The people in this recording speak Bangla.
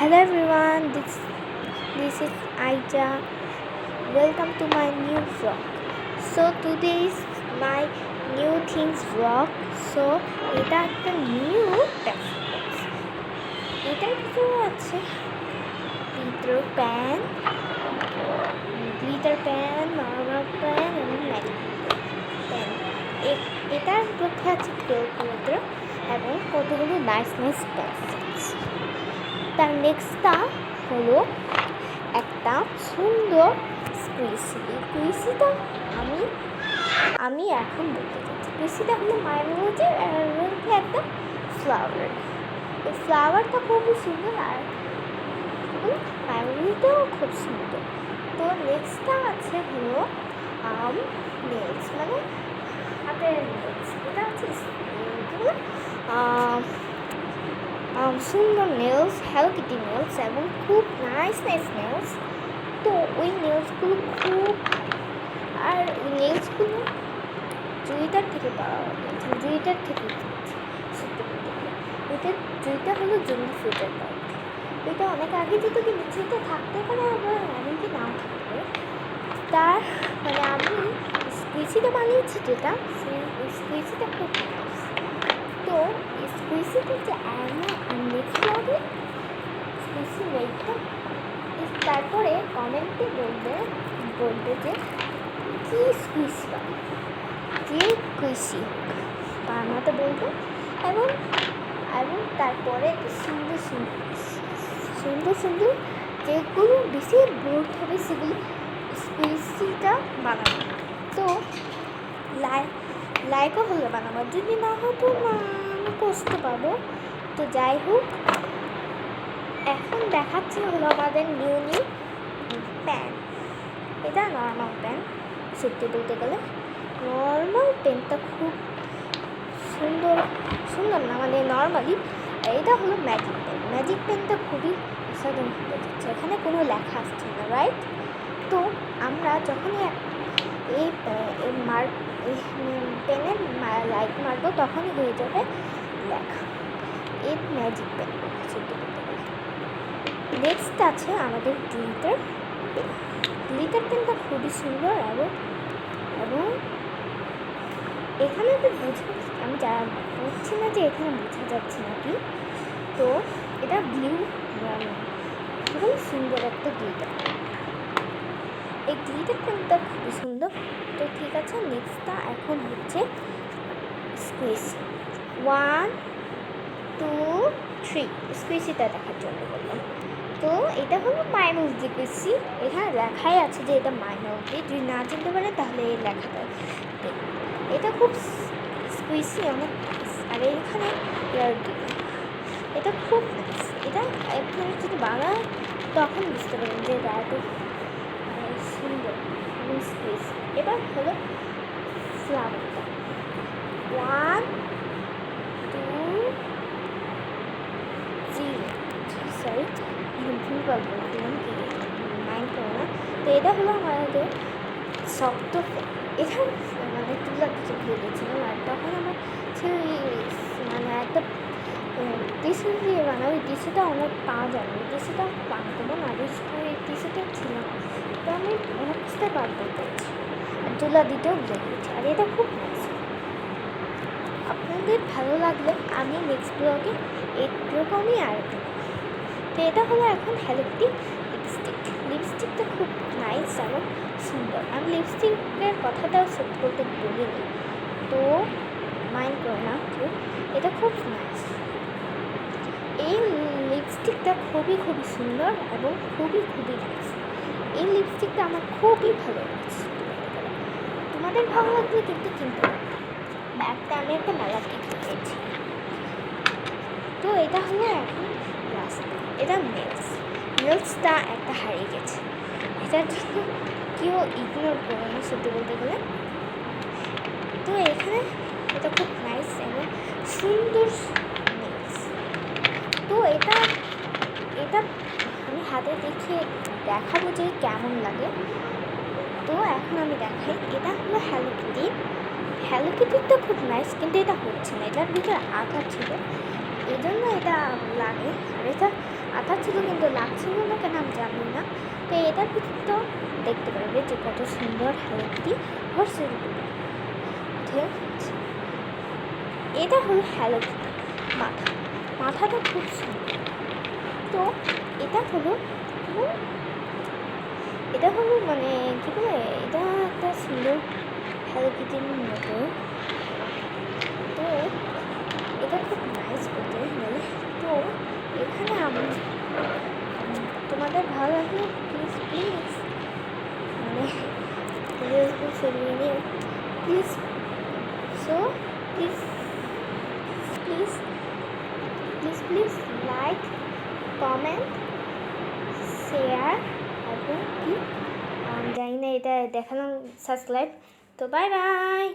Hello everyone, this is Aija. Welcome to my new vlog. So today is my new things vlog. So এটা একটা new performance. এটার ভিতরে আছে glitter pen, normal pen এবং magic pen. এটার মধ্যে আছে calculator এবং কতগুলো নাইস পেন্সিলস। তার নেক্সটটা হলো একটা সুন্দর স্কুইসিটা আমি এখন বলতে চাচ্ছি। স্কুইসিটা হলো মায়ামোজির মধ্যে একটা ফ্লাওয়ার। এই ফ্লাওয়ারটা খুবই সুন্দর আর মায়ামোজিটাও খুব সুন্দর। তো নেক্সটটা আছে হলো নেলস, মানে হাতের নেলস। এটা হচ্ছে সুন্দর নেলস, হ্যালো কিটি নেলস এবং খুব নাইস নেলস। তো ওই নেলসগুলো খুব, আর ওই নেলসগুলো জুইটার থেকে পাওয়া গেছে, জুইটার থেকে সত্যি বলতে গেলে এটা জুইটা হলো জুন ফিউচার পার্ক। এটা অনেক আগে যেত, কিন্তু জুইটা থাকতে পারে আবার এমনকি নাও থাকতে পারে। তার মানে আমি স্কুইসিটা বানিয়েছি, যেটা সেই স্কুইসিটা খুব নাইস। তো স্কুইসিটা যে নেক্সট ব্লগে স্কুইসি মেকটা, তারপরে কমেন্টে বলবে যে কী স্কুইসি যে স্কুইসি বানাতে বলবে এবং তারপরে সুন্দর যেগুলো বেশি বোর্ড হবে সেগুলো স্কুইসিটা বানাবো। তো লাইকও হলে বানাবো, যদি না হতো না আমি কষ্ট পাবো। তো যাই হোক, এখন দেখাচ্ছি হলো আমাদের নিউ প্যান। এটা নর্মাল প্যান। সত্যি বলতে গেলে নর্মাল পেনটা খুব সুন্দর না, মানে নর্মালি। এটা হলো ম্যাজিক পেনটা খুবই অসাধারণ হতে যাচ্ছে। এখানে কোনো লেখা আসছে না, রাইট? তো আমরা যখনই এই পেনের লাইট মারবো তখনই হয়ে যাবে লেখা। এই ম্যাজিক পেন সত্যি বলতে গেলে। নেক্সট আছে আমাদের গ্লিটার পেনটা খুবই সুন্দর এবং এখানে তো আমি বুঝছি না যে এখানে বোঝা যাচ্ছে নাকি। তো এটা ব্লু খুবই সুন্দর একটা গ্লিটার। এই গ্লিটার পেনটা খুবই সুন্দর। তো ঠিক আছে, নেক্সটটা এখন হচ্ছে স্কুইজ 1 2 3 স্কুইসিটা দেখার জন্য বললাম। তো এটা হলো মাইনোজি স্কুইসি। এখানে লেখাই আছে যে এটা মাইনোজি। যদি না চিনতে পারে তাহলে এই লেখাটা এটা খুব স্কুইসি, অনেক নাইস। আর এখানে এটা খুব নাইস। এটা আপনারা যদি বানান তখন বুঝতে পারেন যে এটা এত সুন্দর এবং স্কুইসি। এবার হলো ফ্লাওয়ারটা 1 2 সরি ভুল বলবো দিলাম, কি মাইন্ড করো না। তো এটা হলো আমাদের শক্ত। এটা মানে তুলা কিছু ভুলে গেছিলাম, আর তখন আমার মানে একটা টিস্যু দিয়ে বানাবো। ওই টিস্যুটা অনেক পাওয়া যায় না, ওই টিস্যুটা বানাবো না, ওই টিস্যুটা ছিল না। তো আমি অনেক কিছুতে বানাতে চাইছি, আর তুলা দিতেও ভুলে গেছি। আর এটা খুব নাইস। আপনাদের ভালো লাগলে আমি নেক্সট ব্লগে এরকমই আর দেবো। তো এটা হলো এখন হ্যালো কিটি লিপস্টিকটা খুব নাইস এবং সুন্দর। আমি লিপস্টিকের কথাটাও সত্যি বলতে বলিনি, তো মাইন্ড করো না কেউ। এটা খুব নাইস। এই লিপস্টিকটা খুবই সুন্দর এবং খুবই নাইস। এই লিপস্টিকটা আমার খুবই ভালো লাগছে। তোমাদের ভালো লাগবে কিন্তু কিনতে পারবে। ব্যাগটা আমি একটা মেলা থেকে কিনেছি। তো এটা হলো এখন রাস্তা। এটা নেলসটা একটা হারিয়ে গেছে। এটার জন্য কেউ ইগনোর করো না সত্যি বলতে গেলে। তো এখানে এটা খুব নাইস এবং সুন্দর নেলস। তো এটা আমি হাতে দেখে দেখাবো যে কেমন লাগে। তো এখন আমি দেখাই। এটা হলো হ্যালো কিটিটা খুব নাইস, কিন্তু এটা হচ্ছে না। এটার ভিতরে আঠা ছিল, এই জন্য এটা লাগে। আর এটা আঠা ছিল কিন্তু লাগছিল না কেন আমি জানি না। তো এটার ভিতর তো দেখতে পারবে যে কত সুন্দর হ্যালো কিটি ভার্সেল। ঠিক আছে, এটা হলো হ্যালো কিটি মাথা। মাথাটা খুব সুন্দর। তো এটা হলো মানে কী বলে, এটা একটা সুন্দর হ্যালো কিটির মতো। তো এটা খুব নাইস করতে গেলে। তো এখানে আমি তোমাদের ভালো লাগলে প্লিজ মানে সরিয়ে নিও please. So please like, comment, share এবং কি জানি না এটা দেখালাম, সাবস্ক্রাইব। তো বাই বাই।